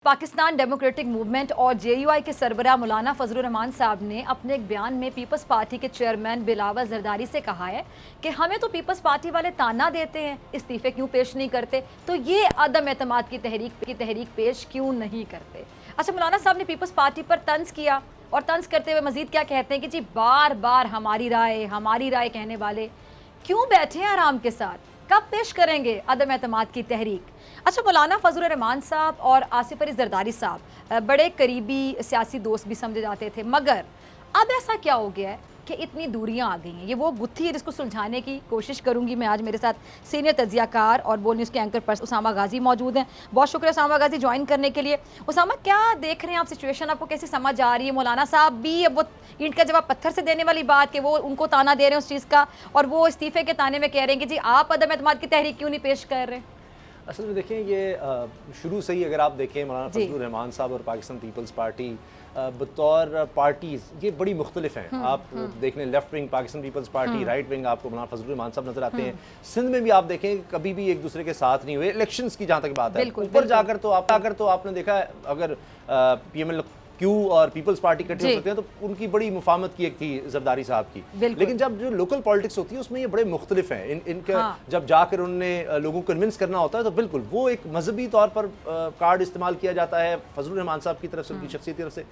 Pakistan democratic movement और JUI के सरबराह मौलाना फजलुर रहमान साहब ने अपने एक बयान में पीपल्स पार्टी के चेयरमैन बिलावल जरदारी से कहा है कि हमें तो पीपल्स पार्टी वाले ताना देते हैं, इस्तीफे क्यों पेश नहीं करते, तो ये अदम एतमाद की तहरीक पेश क्यों नहीं करते। अच्छा, मौलाना साहब ने पीपल्स पार्टी पर तंज किया और तंज करते हुए मजीद क्या कहते हैं कि जी बार बार हमारी राय कहने वाले क्यों बैठे हैं आराम के साथ, कब पेश करेंगे अदम एतमाद की तहरीक। अच्छा, मौलाना फजलुर रहमान साहब और आसिफ अली जरदारी साहब बड़े करीबी सियासी दोस्त भी समझे जाते थे, मगर अब ऐसा क्या हो गया है कि इतनी दूरियां आ गई हैं। ये वो गुत्थी है जिसको सुलझाने की कोशिश करूंगी मैं। आज मेरे साथ सीनियर तज्जियाकार और बोल न्यूज़ के एंकर पर्सन उसामा गाजी मौजूद हैं। बहुत शुक्रिया उसामा गाजी ज्वाइन करने के लिए। उसामा, क्या देख रहे हैं आप सिचुएशन, आपको कैसी समझ आ रही है? मौलाना साहब भी अब वो ईंट का जवाब पत्थर से देने वाली बात कि वो उनको ताना दे रहे हैं उस चीज़ का, और वो इस्तीफे के ताने में कह रहे हैं कि जी आप अदम एतमाद की तहरीक क्यों नहीं पेश कर रहे। असल में देखें, ये शुरू से ही अगर आप देखें मौलाना फजलुर रहमान साहब और पाकिस्तान पीपल्स पार्टी बतौर पार्टीज़ ये बड़ी मुख्तलिफ हैं। आप देख लें, left wing Pakistan peoples party, right wing आपको मौलाना फजलुर रहमान साहब नजर आते हैं। सिंध में भी आप देखें कभी भी एक दूसरे के साथ नहीं हुए। इलेक्शंस की जहाँ तक बात है, ऊपर जाकर तो आपने देखा है, अगर PML क्यू और पीपल्स पार्टी इकट्ठे हो सकते हैं तो उनकी बड़ी मुफाहमत की एक थी जरदारी साहब की। लेकिन जब जो लोकल पॉलिटिक्स होती है उसमें ये बड़े मुख्तलिफ हैं। इनका जब जाकर उन्होंने लोगों को कन्विंस करना होता है तो बिल्कुल वो एक मजहबी तौर पर कार्ड इस्तेमाल किया जाता है फजलुर रहमान साहब की तरफ से, उनकी शख्सियत की तरफ से।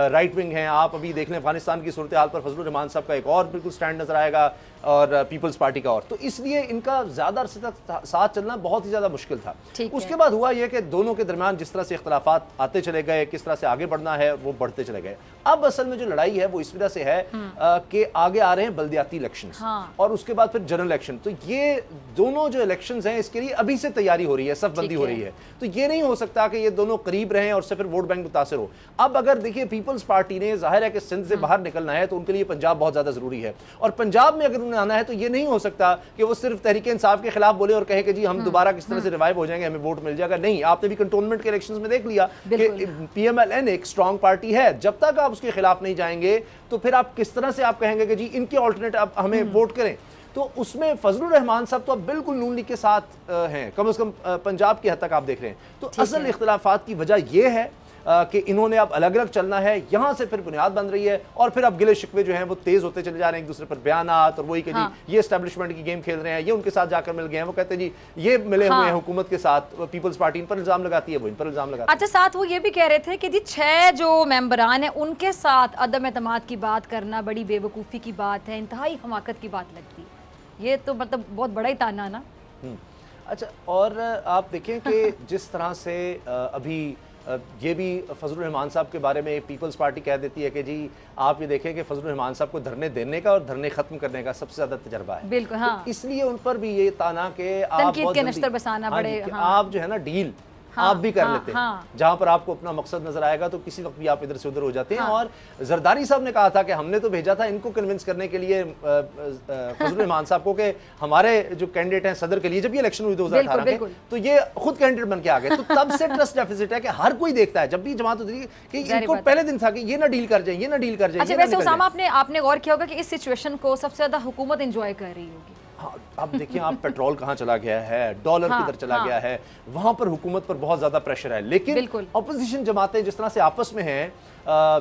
राइट विंग हैं, आप अभी देख लें अफगानिस्तान की सूरत हाल पर फजलुर रहमान साहब का एक और बिल्कुल स्टैंड नजर आएगा और पीपल्स पार्टी का और, तो इसलिए इनका ज़्यादा अरसे तक साथ चलना बहुत ही ज़्यादा मुश्किल था। उसके बाद हुआ यह कि दोनों के दरमियान जिस तरह से इख्तलाफात आते चले गए, किस तरह से आगे बढ़ना है वो बढ़ते चले गए। अब असल में जो लड़ाई है वो इस वजह से है कि आगे आ रहे हैं बल्दियाती इलेक्शंस और उसके बाद फिर जनरल इलेक्शन। तो ये दोनों जो इलेक्शंस हैं इसके लिए अभी से तैयारी हो रही है, सफबंदी हो रही है। तो ये नहीं हो सकता कि ये दोनों करीब रहें और उससे फिर वोट बैंक मुतासर हो। अब अगर देखिए पीपल्स पार्टी ने, जाहिर है कि सिंध से बाहर निकलना है तो उनके लिए पंजाब बहुत ज्यादा जरूरी है, और पंजाब में अगर उन्हें आना है तो ये नहीं हो सकता कि वो सिर्फ तहरीक इंसाफ के खिलाफ बोले और कहे कि जी हम दोबारा किस तरह से रिवाइव हो जाएंगे, हमें वोट मिल जाएगा। नहीं, आपने भी कंटोनमेंट के इलेक्शंस में देख लिया कि PMLN एक स्ट्रॉन्ग पार्टी है। जब तक आप उसके खिलाफ नहीं जाएंगे तो फिर आप किस तरह से आप कहेंगे कि जी इनके ऑल्टरनेट आप हमें वोट करें। तो उसमें फजलुर रहमान साहब तो अब बिल्कुल नून लीग के साथ हैं, कम से कम पंजाब की हद तक आप देख रहे हैं। तो असल इख्तिलाफात की वजह यह है कि इन्होंने अब अलग अलग चलना है, यहां से फिर बुनियाद बन रही है और फिर अब गिले शिकवे जो हैं वो तेज होते चले जा रहे हैं, एक दूसरे पर बयानात और वही कि जी ये एस्टैब्लिशमेंट की गेम खेल रहे हैं, ये उनके साथ जाकर मिल गए हैं, वो कहते हैं जी ये मिले हुए हैं हुकूमत के साथ, पीपल्स पार्टी इन पर इल्जाम लगाती है, वो इन पर इल्जाम लगाती है। अच्छा, साथ वो ये भी कह रहे थे कि जी 6 जो मेंबरान हैं उनके साथ अदम एतमाद की बात करना बड़ी बेवकूफ़ी की बात है, इंतहाई हमाकत की बात लगती है। ये तो मतलब बहुत बड़ा ही ताना ना। अच्छा, और आप देखें कि जिस तरह से अभी ये भी फजलुर रहमान साहब के बारे में पीपल्स पार्टी कह देती है कि जी आप ये देखें कि फजलुर रहमान साहब को धरने देने का और धरने खत्म करने का सबसे ज्यादा तजर्बा है। बिल्कुल, हाँ। तो इसलिए उन पर भी ये ताना कि आप बहुत नश्तर बसाना बड़े, आप जो है ना डील आप भी कर लेते हैं, जहां पर आपको अपना मकसद नजर आएगा तो किसी वक्त भी आप इधर से उधर हो जाते हैं। और जरदारी साहब ने कहा था कि हमने तो भेजा था इनको कन्विंस करने के लिए फजलुर रहमान साहब को कि हमारे जो कैंडिडेट हैं सदर के लिए, जब ये इलेक्शन हुई 2018 के, तो ये खुद कैंडिडेट बन के आ गए। तो तब से ट्रस्ट डेफिसिट है कि हर कोई देखता है, जब भी जमात होती है कि इनको पहले दिन था कि ये ना डील कर जाए, ये ना डील कर जाए। अच्छा, वैसे उसामा आपने गौर किया होगा कि इस सिचुएशन को सबसे ज्यादा हुकूमत एंजॉय कर रही होगी। हाँ, अब देखिए आप पेट्रोल कहाँ चला गया है, डॉलर किधर चला गया है, वहां पर हुकूमत पर बहुत ज्यादा प्रेशर है। लेकिन अपोजिशन जमातें जिस तरह से आपस में हैं,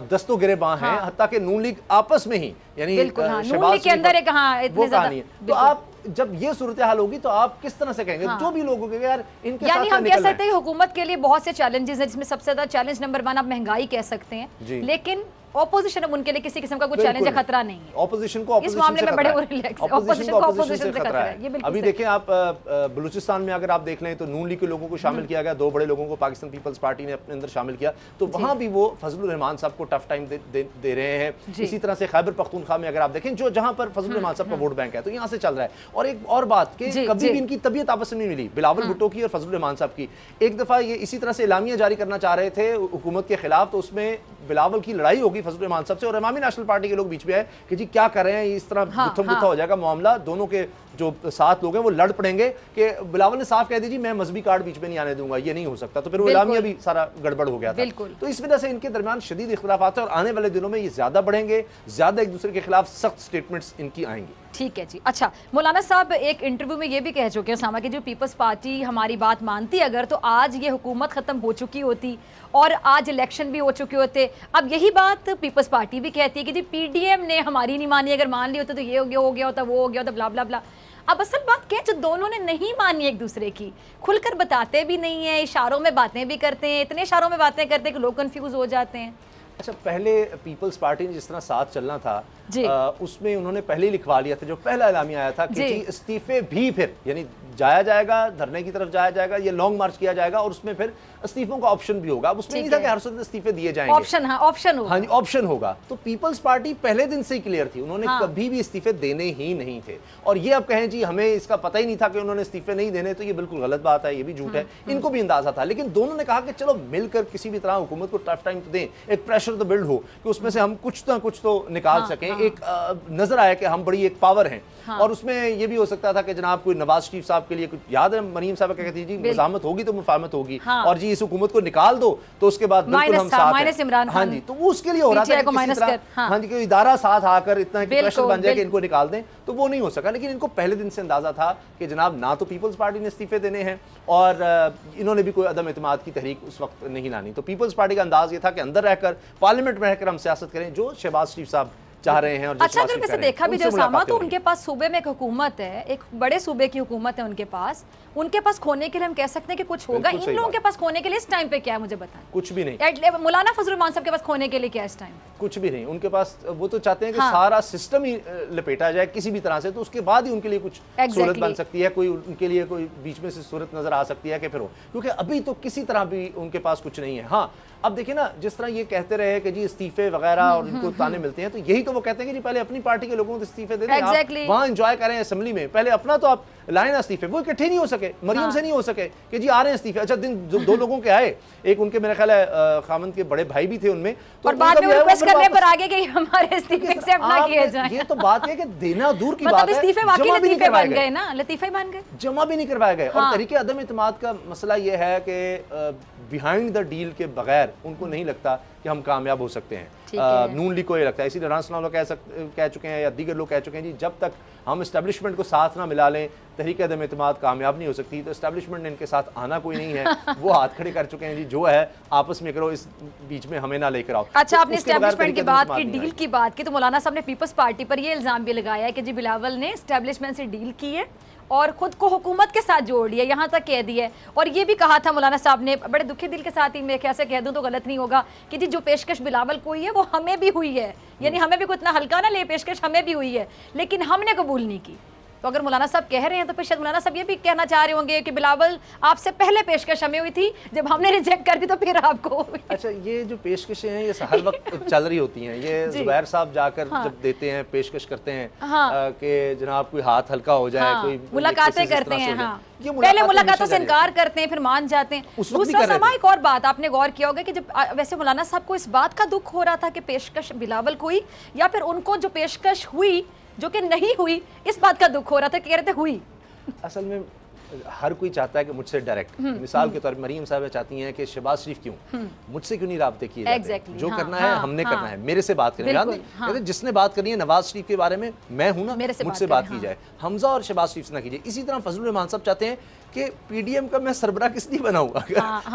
दस्तो गिरेबां हैं, हत्ता कि नून लीग आपस में ही, यानी नून लीग के अंदर है, वो कहानी है। तो आप जब ये सूरत हाल होगी तो आप किस तरह से कहेंगे जो भी लोग होंगे यार इनके साथ, यानी हम कह सकते हैं हुकूमत के लिए बहुत से चैलेंजेस हैं, जिसमें सबसे ज्यादा चैलेंज नंबर 1 आप महंगाई कह सकते हैं, लेकिन ऑपोजिशन अब उनके लिए किसी किस्म का कोई चैलेंज या खतरा नहीं है। ऑपोजिशन को इस मामले में बड़े रिलैक्स है, ऑपोजिशन से खतरा है। ये बिल्कुल अभी देखें आप बलूचिस्तान में अगर आप देख लें तो नून लीग के लोगों को शामिल किया गया, 2 बड़े लोगों को पाकिस्तान पीपल्स पार्टी ने अपने अंदर शामिल किया, तो वहां भी वो फजलुर रहमान साहब को टफ टाइम दे रहे हैं। इसी तरह से खैबर पख्तूनख्वा में अगर आप देखें जो जहां पर फजलुर रहमान साहब का वोट बैंक है, तो यहां से चल रहा है। और एक और बात कि कभी भी इनकी तबीयत आपस में नहीं मिली, बिलावल भुट्टो की और फजलुर रहमान साहब की। एक दफा ये इसी तरह से एलामिया जारी करना चाह रहे थे हुकूमत के खिलाफ, तो उसमें बिलावल की लड़ाई होगी फजलुर रहमान साहब से और इमामी नेशनल पार्टी के लोग बीच में है कि जी क्या कर रहे हैं, इस तरह गुत्थम गुत्था हो जाएगा मामला, दोनों के जो 7 लोग हैं वो लड़ पड़ेंगे कि बिलावल ने साफ कह दीजिए मैं मजहबी कार्ड बीच में नहीं आने दूंगा, ये नहीं हो सकता, तो फिर वो इलामिया भी सारा गड़बड़ हो गया था। तो इस वजह से इनके दरमियान शदीद इख्तिलाफात है और आने वाले दिनों में ये ज्यादा बढ़ेंगे, ज्यादा एक दूसरे के खिलाफ सख्त स्टेटमेंट्स इनकी आएंगी। ठीक है जी। अच्छा, मौलाना साहब एक इंटरव्यू में ये भी कह चुके हैं उसामा कि जो पीपल्स पार्टी हमारी बात मानती अगर, तो आज ये हुकूमत खत्म हो चुकी होती और आज इलेक्शन भी हो चुके होते। अब यही बात पीपल्स पार्टी भी कहती है कि जी पीडीएम ने हमारी नहीं मानी, अगर मान ली होती तो ये हो गया होता, वो हो गया होता, ब्ला ब्ला ब्ला। अब असल बात क्या है, जो दोनों ने नहीं मानी एक दूसरे की, खुलकर बताते भी नहीं है, इशारों में बातें भी करते हैं, इतने इशारों में बातें करते हैं कि लोग कंफ्यूज हो जाते हैं। अच्छा, पहले पीपल्स पार्टी ने जिस तरह साथ चलना था उसमें उन्होंने पहले ही लिखवा लिया था, जो पहला एलामिया आया था कि जी इस्तीफे भी फिर यानी जाया जाएगा, धरने की तरफ जाया जाएगा, ये लॉन्ग मार्च किया जाएगा और उसमें फिर इस्तीफों का ऑप्शन भी होगा। अब उसमें नहीं था कि हर सूरत इस्तीफे दिए जाएंगे, ऑप्शन, हाँ ऑप्शन होगा, हाँ जी ऑप्शन होगा। तो पीपल्स पार्टी पहले दिन से ही क्लियर थी, उन्होंने कभी भी इस्तीफे देने ही नहीं थे। और ये अब कहें जी हमें इसका पता ही नहीं था कि उन्होंने इस्तीफे नहीं देने, तो ये बिल्कुल गलत बात है, ये भी झूठ है। इनको भी अंदाजा था, लेकिन दोनों ने कहा कि चलो मिलकर किसी भी तरह हुकूमत को टफ टाइम दें, एक प्रेशर तो बिल्ड हो कि उसमें से हम कुछ ना कुछ तो निकाल सकें। एक नजर आया कि हम बड़ी एक पावर हैं। और उसमें ये भी हो सकता था कि जनाब कोई नवाज शरीफ साहब के लिए कुछ याद है, मरीम साहब क्या कहती जी मुजामत होगी तो मुफाहमत होगी, और जी इस हुकूमत को निकाल दो तो उसके बाद बिल्कुल हम साथ हैं। हाँ जी, तो वो उसके लिए हो रहा था कि किसी तरह हाँ जी कोई इदारा साथ आकर इतना प्रेशर बन जाए कि इनको निकाल दें, तो वो नहीं हो सका। लेकिन इनको पहले दिन से अंदाजा था कि जनाब ना तो पीपल्स पार्टी ने इस्तीफे देने हैं और इन्होंने भी कोई अदम एतमाद की तहरीक उस वक्त नहीं लानी। तो पीपल्स पार्टी का अंदाज ये था कि अंदर रहकर पार्लियामेंट में रहकर हम सियासत करें, जो शहबाज शरीफ साहब चाह रहे हैं। और अच्छा, अगर वैसे देखा भी जो सामा, तो उनके पास सूबे में एक हुकूमत है, एक बड़े सूबे की हुकूमत है उनके पास खोने के लिए हम कह सकते हैं कि कुछ होगा। इन लोगों के पास खोने के लिए इस टाइम पे क्या है, मुझे बताएं। कुछ भी नहीं। मौलाना फजलुर रहमान साहब के पास खोने के लिए क्या है इस टाइम? कुछ भी नहीं उनके पास। वो तो चाहते हैं कि सारा सिस्टम ही लपेटा जाए किसी भी तरह से, तो उसके बाद ही उनके लिए कुछ सूरत बन सकती है, कोई उनके लिए कोई बीच में से सूरत नजर आ सकती है कि फिर हो, क्योंकि अभी तो किसी तरह भी उनके पास कुछ नहीं है। हाँ, अब देखिए ना, जिस तरह ये कहते रहे कि जी इस्तीफे वगैरह और इनको ताने मिलते हैं, तो यही तो वो कहते हैं कि जी पहले अपनी पार्टी के लोगों को इस्तीफे दे दें, वहां एंजॉय करें असेंबली में, पहले अपना तो आप लाए ना इस्तीफे। वो इकट्ठे नहीं हो सके, मरियम से नहीं हो सके कि जी आ रहे हैं इस्तीफे। अच्छा, दिन दो लोगों के आए, एक उनके मेरा ख्याल है खामन के बड़े भाई भी थे उनमें, तो बाद में रिक्वेस्ट करने पर आगे कि हमारे इस्तीफे एक्सेप्ट ना किए जाएं। ये तो बात है कि देना दूर की बात है, इस्तीफे वाकई लतीफे बन गए ना, लतीफे बन गए, जमा भी नहीं करवाए गए। और तरीके अदम इत्मीनाद का मसला ये है कि बिहाइंड द डील के बगैर उनको नहीं लगता कि हम कामयाब हो सकते हैं। नून लीग को ये लगता है, इसीलिए राना लोग कह चुके हैं या दीगर लोग कह चुके हैं जी जब तक हम एस्टेब्लिशमेंट को साथ ना मिला लें तहरीक अदम इत्मीनाद कामयाब नहीं हो सकती। तो एस्टेब्लिशमेंट ने इनके साथ आना कोई नहीं है, वो हाथ खड़े कर चुके हैं जी जो है आपस में करो, इस बीच में हमें ना लेकर आओ। अच्छा, आपने एस्टेब्लिशमेंट की बात की, डील की बात की, तो मौलाना साहब ने पीपल्स पार्टी पर ये इल्जाम भी लगाया है कि जी बिलावल ने एस्टेब्लिशमेंट से डील की है और खुद को हुकूमत के साथ जोड़ लिया, यहाँ तक कह दिया है। और ये भी कहा था मौलाना साहब ने बड़े दुखी दिल के साथ ही, मैं कैसे कह दूँ तो गलत नहीं होगा, कि जी जो पेशकश बिलावल को हुई है वो हमें भी हुई है, यानी हमें भी कोई इतना हल्का ना ले, पेशकश हमें भी हुई है लेकिन हमने कबूल नहीं की। तो अगर मौलाना साहब कह रहे हैं तो फिर शायद मौलाना साहब ये भी कहना चाह रहे होंगे कि बिलावल आपसे पहले पेशकश हमें हुई थी, जब हमने रिजेक्ट कर दी तो फिर आपको हुई। अच्छा, ये जो पेशकशें हैं ये हर वक्त चल रही होती हैं। ये जुबैर साहब जाकर जब देते हैं, पेशकश करते हैं कि जनाब कोई हाथ हल्का हो जाए, कोई मुलाकातें करते हैं, पहले मुलाकातों से इनकार करते हैं फिर मान जाते हैं। दूसरा समा, एक और बात आपने गौर किया होगा कि जब वैसे मौलाना साहब को इस बात का दुख हो रहा था कि पेशकश बिलावल को हुई या फिर उनको जो पेशकश हुई जो कि नहीं हुई, इस बात का दुख हो रहा था, कह रहे थे हुई। असल में हर कोई चाहता है कि मुझसे डायरेक्ट, मिसाल के तौर पर मरीम साहब चाहती हैं कि शहबाज शरीफ क्यों मुझसे क्यों नहीं राब्ते किए जाते, जो करना है हमने करना है, मेरे से बात करें। याद नहीं, जिसने बात करनी है नवाज शरीफ के बारे में मैं हूं ना, मुझसे बात की जाए, हमजा और शहबाज शरीफ से ना कीजिए। इसी तरह फजलुर रहमान साहब चाहते हैं कि पीडीएम का मैं सरबराह किस लिए बनाऊंगा,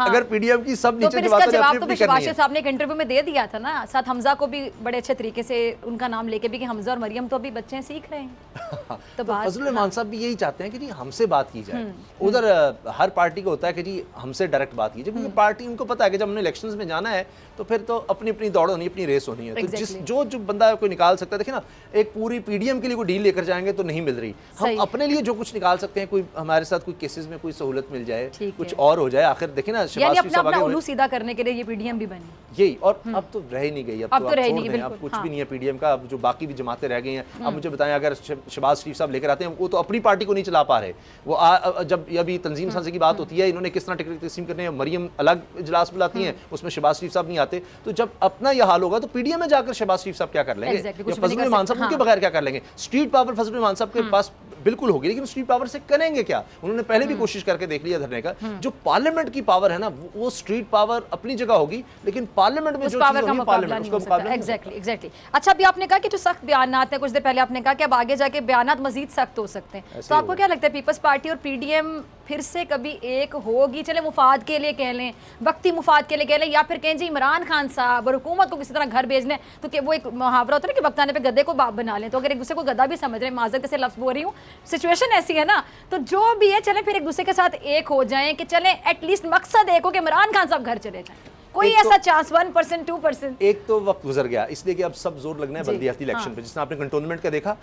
अगर पीडीएम की सब नीचे जवाब तो शहबाज साहब ने एक इंटरव्यू में दे दिया था ना, साथ हमजा को भी बड़े अच्छे तरीके से उनका नाम लेके भी कि हमजा और मरियम तो अभी बच्चे सीख रहे हैं। तो फजलुर रहमान साहब भी यही चाहते हैं कि जी हमसे बात की जाए। उधर हर पार्टी को होता है कि जी हमसे डायरेक्ट बात कीजिए, क्योंकि पार्टी उनको पता है कि जब हमने इलेक्शंस में जाना है तो फिर तो अपनी अपनी दौड़ होनी, अपनी रेस होनी है। तो जिस जो बंदा कोई निकाल सकता है, देखिए ना, एक पूरी पीडीएम के लिए कोई डील लेकर जाएंगे तो नहीं मिल रही, हम अपने लिए जो कुछ निकाल सकते हैं, कोई हमारे साथ कोई केसेस में कोई सहूलत मिल जाए, कुछ और हो जाए, आखिर देखिए ना यानी अपना उल्लू सीधा करने के लिए ये पीडीएम भी बनी यही। और अब तो रह ही नहीं गई, अब तो रह नहीं गई, अब कुछ भी नहीं है पीडीएम का। अब जो बाकी भी जमातें रह गई हैं, अब मुझे बताएं अगर शहबाज शरीफ साहब लेकर आते हैं, वो तो अपनी पार्टी को नहीं चला पा रहे। वो जब अभी तंजीम साजी की बात होती है, इन्होंने किस तरह टिकट तकसीम करने हैं, मरियम अलग इजलास बुलाती हैं, उसमें शहबाज शरीफ साहब नहीं आते। तो जब अपना यह हाल होगा तो पीडीएम में जाकर शहबाज शरीफ साहब क्या कर लेंगे, फजलुर रहमान साहब उनके बगैर क्या कर लेंगे। स्ट्रीट पावर फजलुर रहमान साहब के पास बिल्कुल होगी, लेकिन स्ट्रीट पावर से करेंगे क्या? उन्होंने पहले भी कोशिश करके देख लिया धरने का। जो पार्लियामेंट की पावर है ना, वो स्ट्रीट पावर अपनी जगह होगी, लेकिन पार्लियामेंट में जो पावर का मुकाबला नहीं हो सकता। एग्जैक्टली। अच्छा, अभी आपने कहा कि जो सख्त बयानात हैं, कुछ देर पहले आपने कहा कि अब आगे जाके बयानात मजीद सख्त हो सकते हैं, तो आपको क्या लगता है पीपल्स पार्टी और पीडीएम फिर से कभी एक होगी? चले मुफाद के लिए कह लें, वक्ती मुफाद के लिए कह लें, या फिर कहें जी इमरान खान साहब और हुकूमत को किसी तरह घर भेजने, तो कि वो एक मुहावरा होता है ना कि वक्ताने पे गद्दे को बाप बना लें, तो अगर एक दूसरे को गद्दा भी समझ रहे हैं, माजरत से लफ्ज़ बोल रही हूँ, सिचुएशन ऐसी है ना, तो जो भी है चले फिर एक दूसरे के साथ एक हो जाएं कि चले एटलीस्ट मकसद एक हो कि इमरान खान साहब घर चले जाएं। कोई ऐसा चांस 1% 2%? एक तो वक्त गुजर गया, इसलिए कि अब सब जोर लगना है बल्दियाती इलेक्शन पे, जिसने आपने कंटोनमेंट का देखा,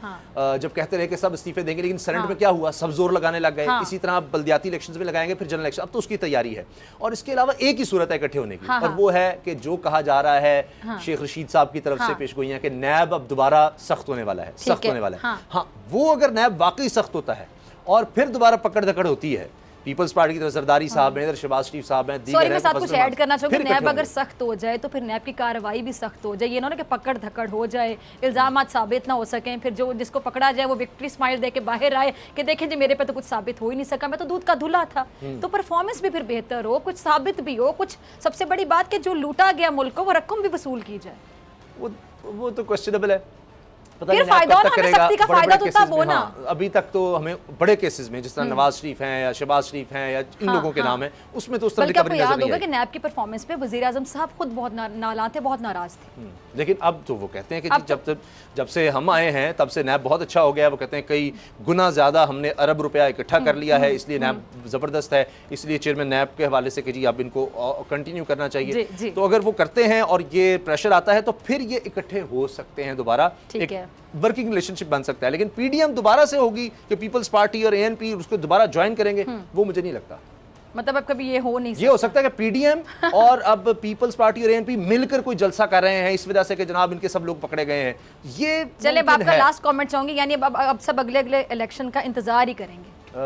जब कहते रहे कि सब इस्तीफे देंगे, लेकिन सेनेट में क्या हुआ, सब जोर लगाने लग गए। इसी तरह बल्दियाती इलेक्शन में लगाएंगे, फिर जनरल इलेक्शन, अब तो उसकी तैयारी है। और इसके अलावा एक ही सूरत है इकट्ठे होने की, और वो है कि जो कहा जा रहा है शेख रशीद साहब की तरफ से पेशगोइयां कि नैब अब दोबारा सख्त होने वाला है, सख्त होने वाला है। हाँ, वो अगर नैब वाकई सख्त होता है और फिर दोबारा पकड़ धकड़ होती है, पीपल्स पार्टी की तरफ जरदारी साहब हैं, इधर शहबाज शरीफ साहब हैं, सॉरी मैं साथ कुछ ऐड करना चाहूँगी, नैब अगर सख्त हो जाए तो फिर नैब की कार्रवाई भी सख्त हो जाए, ये ना कि पकड़ धकड़ हो जाए, इल्जामात साबित ना हो सकें, फिर जो जिसको पकड़ा जाए वो विक्ट्री स्माइल दे के बाहर आए कि देखें जी मेरे पे तो कुछ साबित हो ही नहीं सका, मैं तो दूध का धुला था। तो परफॉर्मेंस भी फिर बेहतर हो, कुछ साबित भी हो, कुछ सबसे बड़ी बात कि जो लूटा गया मुल्क को वो रकम भी वसूल की जाए। वो तो क्वेश्चनेबल है, पता फिर नहीं फायदा कब हो तक ना, करेगा। सख्ती का फायदा तो तब हो ना। अभी तक तो हमें बड़े केसेस में जिस तरह नवाज शरीफ हैं या शहबाज शरीफ हैं या इन लोगों के नाम है, उसमें तो उस तरह रिकवरी नजर नहीं आई। कि नैब की परफॉर्मेंस पे वजीर आजम साहब खुद बहुत नालां थे, बहुत नाराज थे। लेकिन अब तो वो कहते हैं कि जब से हम आए हैं तब से नैब बहुत अच्छा हो गया है। वो कहते हैं कई गुना ज़्यादा हमने अरब रुपया इकट्ठा कर लिया है, इसलिए नैब ज़बरदस्त है, इसलिए चेयरमैन नैब के हवाले से कि जी अब इनको कंटिन्यू करना चाहिए। तो अगर वो करते हैं और ये प्रेशर आता है तो फिर ये इकट्ठे हो सकते हैं दोबारा, एक वर्किंग रिलेशनशिप बन सकता है। लेकिन पीडीएम दोबारा से होगी कि पीपल्स पार्टी और एएनपी उसको दोबारा ज्वाइन करेंगे, वो मुझे नहीं लगता। मतलब अब कभी ये हो नहीं सकता। ये हो सकता है कि पीडीएम और अब पीपल्स पार्टी और एएनपी मिलकर कोई जलसा कर रहे हैं इस वजह से कि जनाब इनके सब लोग पकड़े गए हैं। ये चले आपका लास्ट कमेंट चाहूंगी, यानी अब सब अगले अगले इलेक्शन का इंतजार ही करेंगे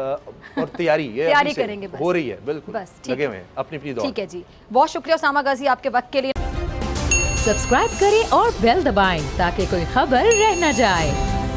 और तैयारी करेंगे, हो रही है, बिल्कुल बस लगे हुए हैं अपनी दौड़। ठीक है जी, बहुत शुक्रिया उसामा गाजी आपके वक्त के लिए। सब्सक्राइब करें और बेल दबाएं ताकि कोई खबर रह न जाए।